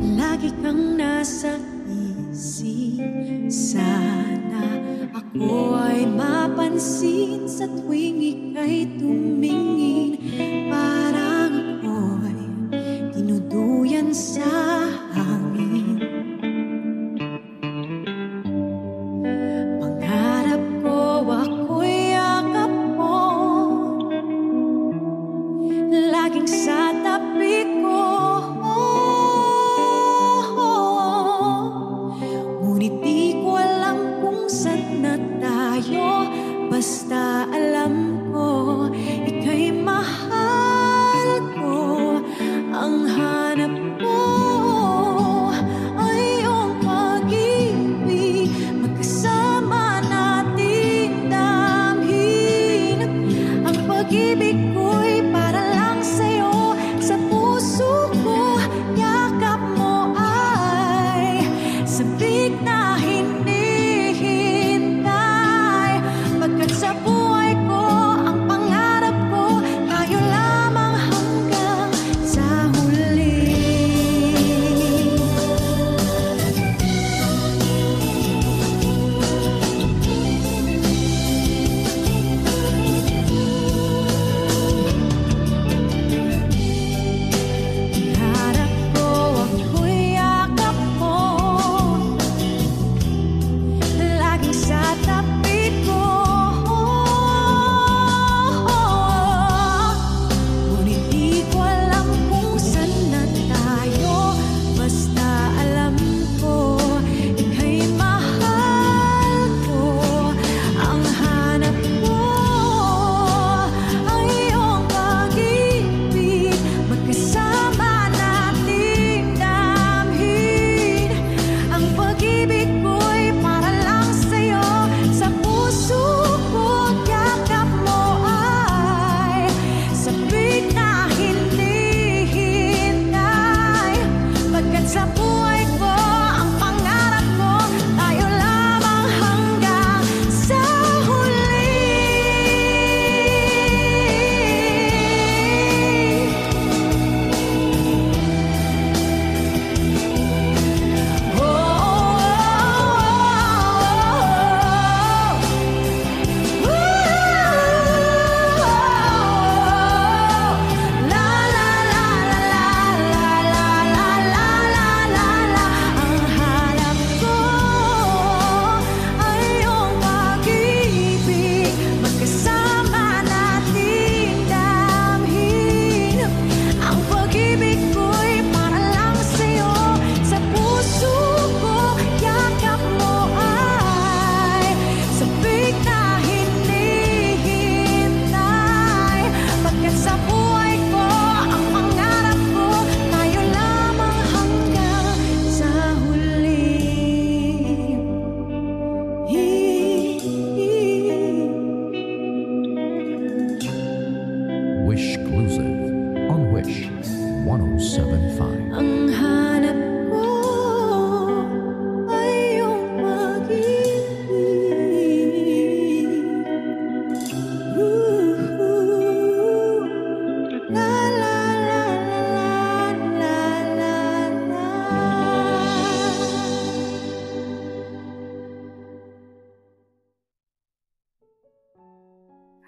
Lagi kang nasa isip. Sana ako ay mapansin sa tuwing ika'y tumingin. Parang ako'y tinuduyan sa hangin. Pangarap ko ako'y yakap mo, laging sa tabi ko. Ngunit di ko alam kung saan na tayo. Basta alam ko ika'y mahal ko. Ang hanap ko ay iyong pag-ibig. Magkasama natin damhin. Ang pag-ibig ko'y para lang sa'yo. Sa puso ko, yakap mo ay sabik na hinihintay. Pagkat sa buhay ko, ang pangarap ko, tayo lamang hanggang sa huli. Pangarap ko ako'y yakap mo, laging sa tabi ko. Ngunit di ko alam kung saan na tayo. Basta alam ko ika'y mahal ko. Ang hanap ko ay iyong pag-ibig. Magkasama nating damhin. Ang pag-ibig ko'y para lang sa'yo. Sa puso ko, yakap mo ay sabik na hinihintay. Pagkat sa buhay ko, ang pangarap ko, tayo lamang hanggang sa huli. Ang hanap ko ay iyong pag-ibig. Magkasama nating damhin. Ang pag-ibig ko'y para lang sa'yo. Sa puso ko, yakap mo ay sabik na hinihintay. Pagkat sa buhay ko, ang pangarap ko, tayo lamang hanggang sa huli. Wish Exclusive on Wish 107.5. Ang hanap ko ay iyong pag-ibig. La la la la la la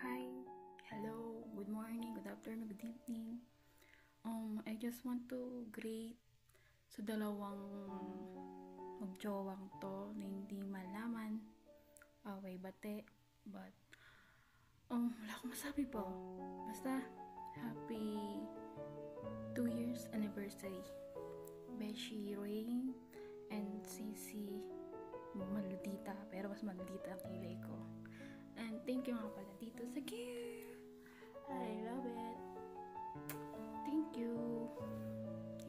Hi, hello, good morning, good afternoon, good evening. I just want to greet sa dalawang magjowang to na hindi malaman, away bate, but wala akong masabi po. Basta, happy 2 years anniversary. Beshi Rain and Sisi Maludita, pero mas maludita ang kilay ko. And thank you nga pala dito sa gift. I love it. Thank you.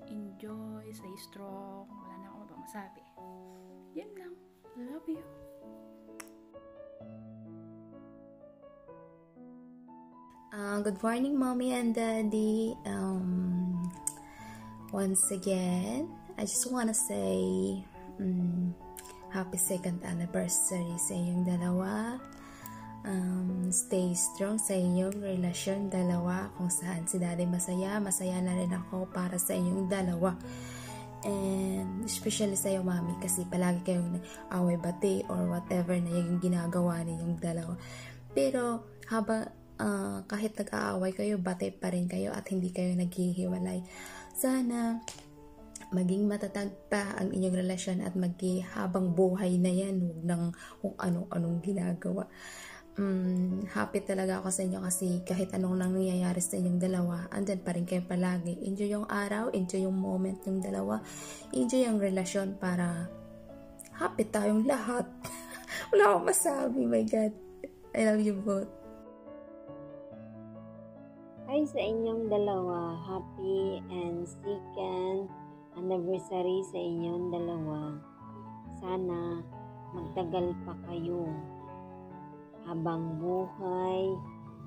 Enjoy, stay strong. Wala na akong mapamasabi. Yan lang. Love you. Good morning, Mommy and Daddy. Once again, I just want to say happy 2nd anniversary sa inyong dalawa. Stay strong sa inyong relasyon dalawa. Kung saan si Daddy masaya, masaya na rin ako para sa inyong dalawa. And especially sa'yo, mami, kasi palagi kayong away-bati or whatever na yung ginagawa ninyong dalawa. Pero kahit nag-aaway kayo, bati pa rin kayo at hindi kayo naghihiwalay. Sana maging matatag pa ang inyong relasyon at habang buhay na yan, huwag nang kung anong ginagawa. Happy talaga ako sa inyo kasi kahit anong nangyayari sa inyong dalawa, andyan pa rin kayo palagi. Enjoy yung araw, enjoy yung moment yung dalawa, enjoy yung relasyon para happy tayong lahat. Wala akong masabi, my God. I love you both. Hi sa inyong dalawa. Happy and second anniversary sa inyong dalawa. Sana magtagal pa kayo habang buhay,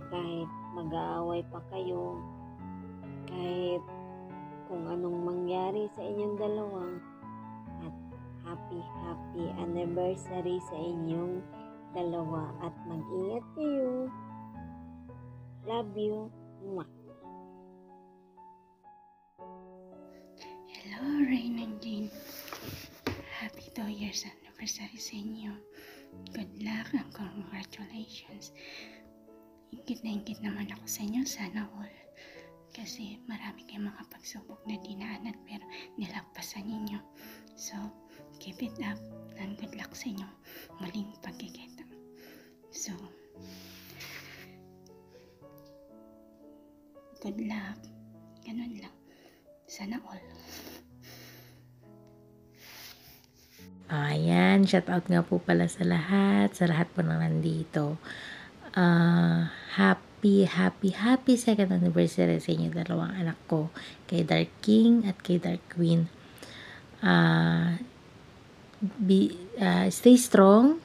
kahit mag-aaway pa kayo, kahit kung anong mangyari sa inyong dalawa, at happy anniversary sa inyong dalawa at mag-ingat kayo. Love you. Mwah. Hello, Rain and Jane. Happy 2 years anniversary sa inyo. Good luck and congratulations. Ingit na ingit naman ako sa inyo. Sana all. Kasi marami kayong mga pagsubok na dinaanan pero nilagpasan ninyo. So, keep it up and good luck sa inyo muling pagkikita. So, good luck. Ganun lang. Sana all. Ayan, shout out nga po pala sa lahat po na nandito. Happy second anniversary sa inyo dalawang anak ko, kay Dark King at kay Dark Queen. Stay strong.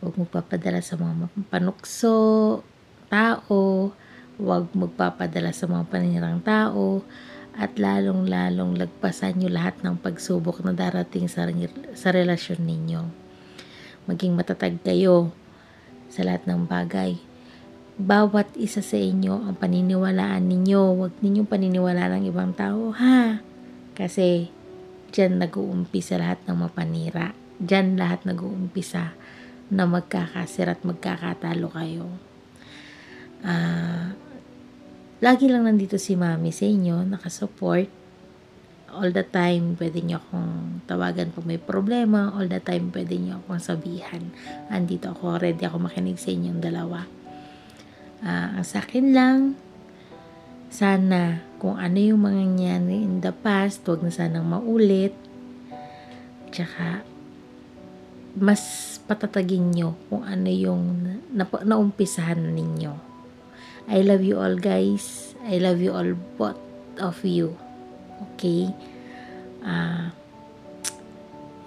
Huwag magpapadala sa mga panukso, tao. Huwag magpapadala sa mga paninirang tao. At lalong-lalong lagpasan nyo lahat ng pagsubok na darating sa relasyon ninyo. Maging matatag kayo sa lahat ng bagay. Bawat isa sa inyo ang paniniwalaan ninyo. Huwag ninyong paniniwalaan ng ibang tao, ha? Kasi dyan nag-uumpisa lahat ng mapanira. Dyan lahat nag-uumpisa na magkakasira at magkakatalo kayo. Lagi lang nandito si Mami sa inyo, nakasupport. All the time, pwede nyo akong tawagan pag may problema. All the time, pwede nyo akong sabihan. Andito ako, ready ako makinig sa inyong dalawa. Ang sa akin lang, sana kung ano yung mga nangyari in the past, huwag na sanang maulit. Tsaka, mas patatagin nyo kung ano yung naumpisahan ninyo. I love you all, guys. I love you all, both of you. Okay?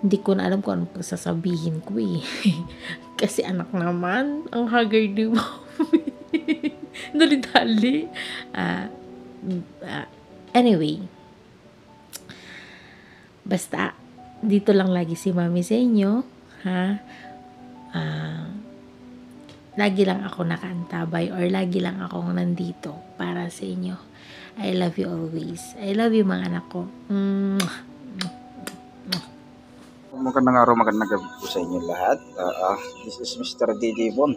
Hindi ko na alam kung anong sasabihin ko eh. Kasi anak naman, ang haggard mo. Dali-dali. Anyway. Basta, dito lang lagi si Mami sa inyo. Ha? Lagi lang ako nakaantabay or lagi lang ako nandito para sa inyo. I love you always. I love you mga anak ko. Magandang araw, magandang gabi po sa inyo lahat. This is Mr. DJ Bon.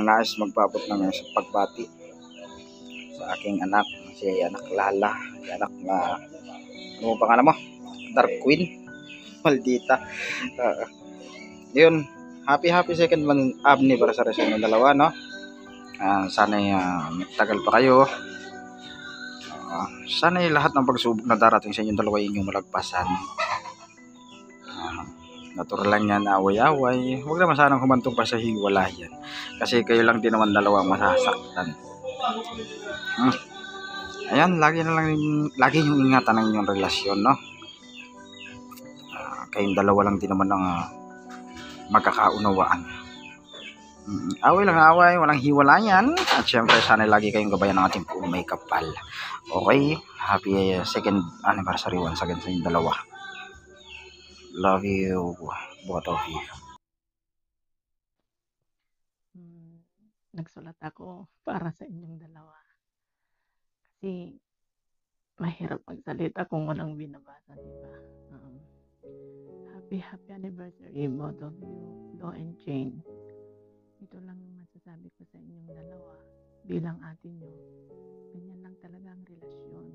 Nais magpabot ng pagbati sa aking anak, si anak Lala, anak na, ano mo pangalan mo? Dark Queen. Maldita. Yun, happy second anniversary sa inyo dalawa, no? Sana'y tagal pa kayo. Sana'y lahat ng pagsubok na darating sa inyong dalawa inyong malagpasan. Natural lang yan, away-away. Huwag naman sanang humantong pa sa hiwalayan. Kasi kayo lang din naman dalawang masasaktan. Ayan, lagi yung ingatan ng inyong relasyon, no? Kayong dalawa lang din naman ang magkakaunawaan. Away lang away, walang hiwalayan. At syempre, sana lagi kayong gabayan ng ating puro may kapal. Okay, happy second anniversary once again sa inyong dalawa. Love you, both of you. Nagsulat ako para sa inyong dalawa. Kasi mahirap magsalita kung walang binabasa, di ba? Um, happy anniversary, both of you, Flo and Jane. Ito lang yung masasabi ko sa inyong dalawa bilang ate nyo. Ganyan lang talaga ang relasyon.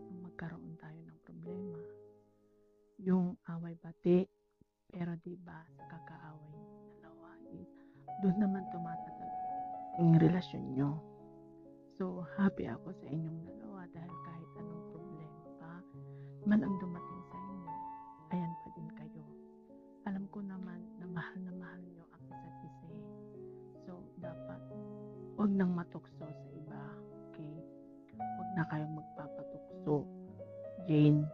Nung magkaroon tayo ng problema, yung away-bati, pero di ba sa kakaaway ng dalawa is doon naman tumatatag yung relasyon nyo. So, happy ako sa inyong dalawa dahil kahit anong problema pa man ang dumating sa inyo, ayan pa din kayo. Alam ko naman na mahal nyo ang isa't isa eh. So, dapat huwag nang matukso sa iba, okay? Huwag na kayong magpapatukso. Jane,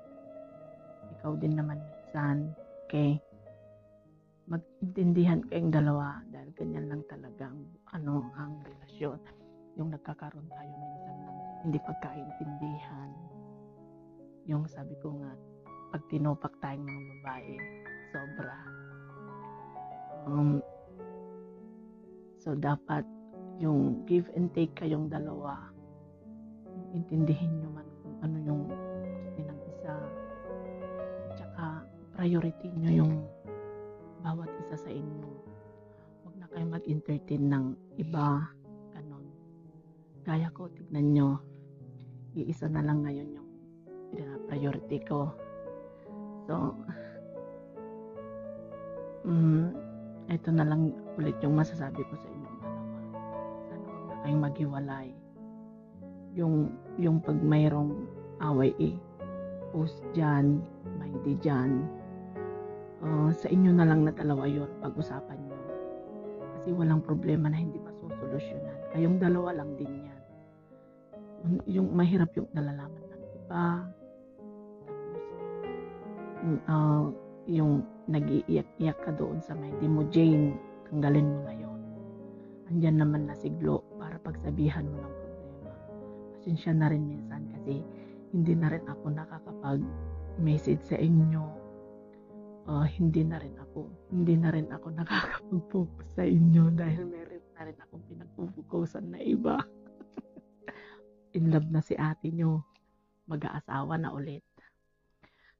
ikaw din naman minsan, okay? Mag-intindihan kayong dalawa dahil ganyan lang talaga ang relasyon. Yung nagkakaroon tayo minsan ng hindi pagkaintindihan. Yung sabi ko nga, pag tinupak tayong mga babae, sobra. So dapat yung give and take kayong dalawa. Yung intindihin nyo man kung ano yung gusto ng isa. Tsaka priority nyo yung bawat isa sa inyo. Huwag na kayong mag-entertain ng iba. Ganon. Gaya ko, tignan nyo. Iisa na lang ngayon yung priority ko. So, ito na lang ulit yung masasabi ko sa inyong dalawa. Sana huwag na kayong maghiwalay. Yung pag mayroong away post dyan, may di dyan. Sa inyo na lang na dalawa yun, pag-usapan nyo. Kasi walang problema na hindi masusolusyonan. Kayong dalawa lang din yan. Yung mahirap yung nalalaman ng iba. Tapos, yung nag-iiyak-iyak ka doon sa may di mo, Jane, tanggalin mo na yun. Andyan naman na si Glo para pagsabihan mo ng problema. Pasensya na rin minsan kasi hindi na rin ako nakakapag-message sa inyo. Hindi na rin ako nakakapag-focus sa inyo dahil meron na rin akong pinagpupukusan na iba. In love na si ate nyo. Mag-aasawa na ulit.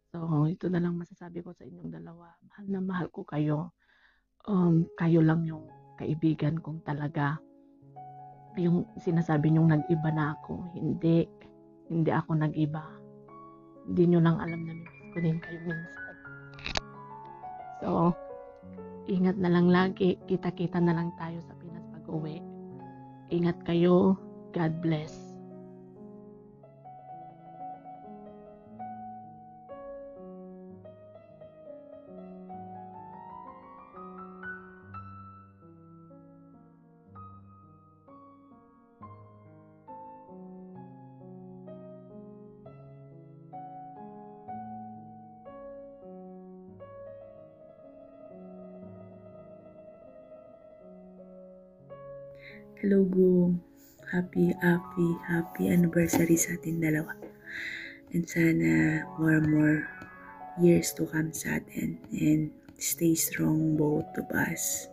So, ito na lang masasabi ko sa inyong dalawa. Mahal na mahal ko kayo. Kayo lang yung kaibigan kong talaga. Yung sinasabi nyong nag-iba na ako. Hindi ako nag-iba. Hindi nyo lang alam na miss ko din kayo minsan. So, ingat na lang lagi. Kita-kita na lang tayo sa Pinas pag-uwi. Ingat kayo. God bless. Hello, Go. Happy anniversary sa atin dalawa. And sana more years to come sa atin. And stay strong both of us.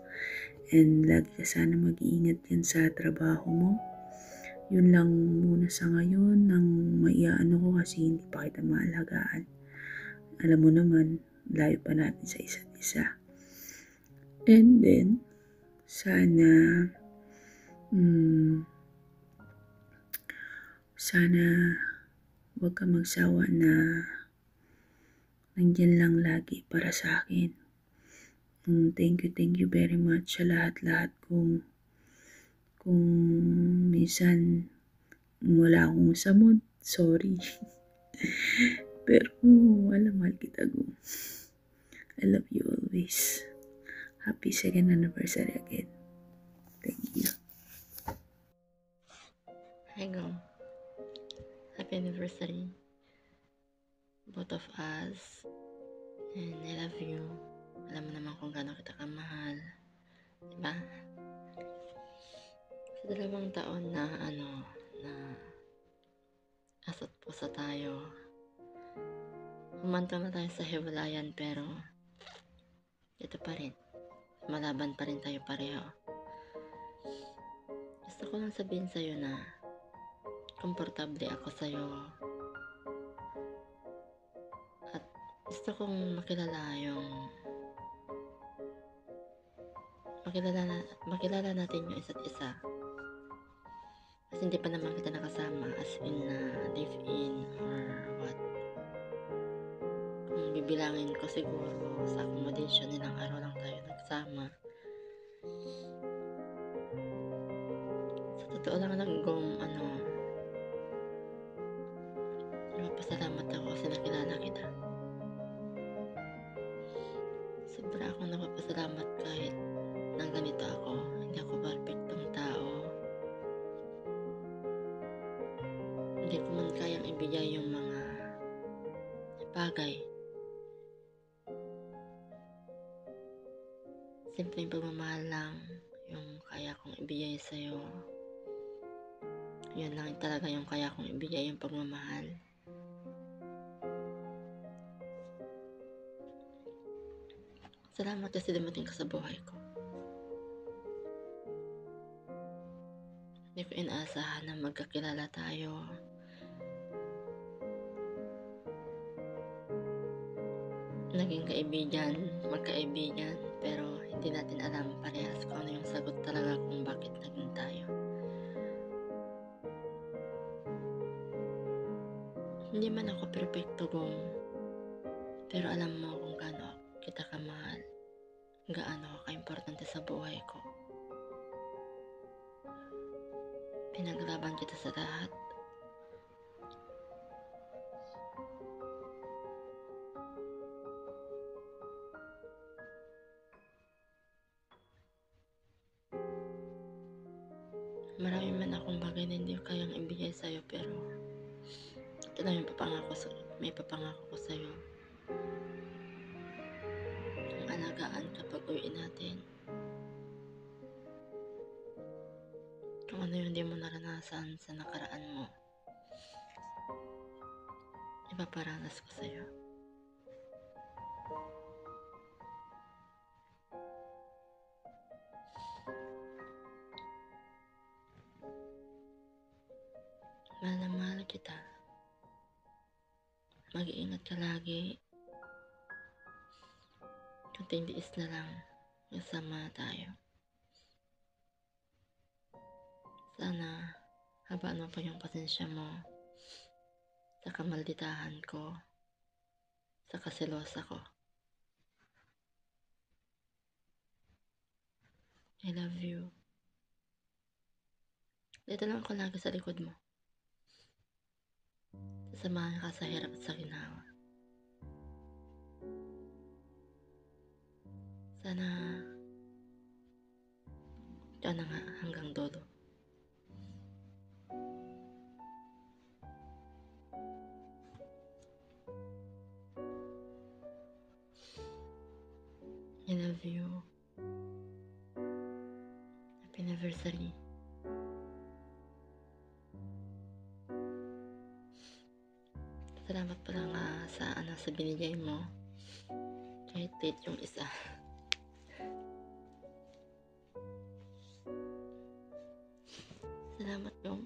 And lagi ka sana mag-iingat yan sa trabaho mo. Yun lang muna sa ngayon nang maiaano ko kasi hindi pa kita maalagaan. Alam mo naman, layo pa natin sa isa't isa. And then, sana wag ka magsawa na nandyan lang lagi para sa akin. Thank you very much sa lahat kung minsan wala akong sa mood, sorry. Pero mahal kita, Go. I love you always. Happy second anniversary again. Thank you. Hi, Go. Happy anniversary, both of us. And I love you. Alam mo naman kung gaano kita kamahal. Diba? Sa 2 taon na asat pusa tayo. Humantong na tayo sa hiwalayan pero ito pa rin. Malaban pa rin tayo pareho. Gusto ko lang sabihin sa'yo na komportable ako sa'yo Gusto kong makilala natin yung isa't isa. Kasi hindi pa naman kita nakasama as in na live in or what. Kung bibilangin ko siguro sa accommodation, ilang araw lang tayo nagsama. Sa totoo lang nagpapasalamat ako kasi nakilala kita. Sobra akong nagpapasalamat kahit nang ganito ako. Hindi ako perfectong tao. Hindi ko man kayang ibigay yung mga bagay. Simpleng pagmamahal lang yung kaya kong ibigay sa'yo. Yun lang talaga yung kaya kong ibigay, yung pagmamahal. Salamat kasi dumating ka sa buhay ko. Hindi ko inaasahan na magkakilala tayo. Naging magkaibigan, pero hindi natin alam parehas kung ano yung sagot talaga kung bakit naging tayo. Hindi man ako perfecto, pero alam mo kung gaano kita kamahal, gaano ka ka-importante sa buhay ko. Pinaglaban kita sa lahat. Marami man akong bagay na hindi kayang ibigay sa'yo, pero ito lang yung may papangako ko sa'yo. Ang alagaan kapag uwiin natin. Kung ano yung hindi mo naranasan sa nakaraan mo, ipaparanas ko sa'yo. Mahal na mahal kita. Mag-iingat ka lagi. Kunting tiis na lang. Kasama tayo. Sana habaan mo pa yung pasensya mo sa kamalditahan ko, sa kasilosa ko. I love you. Dito lang ako lagi sa likod mo. Sasamahan ka sa hirap at sa ginawa. Sana ikaw na nga hanggang dulo. I love you. Happy anniversary. Salamat pala nga sa binigay mo. Kahit late yung isa. Salamat, Dong.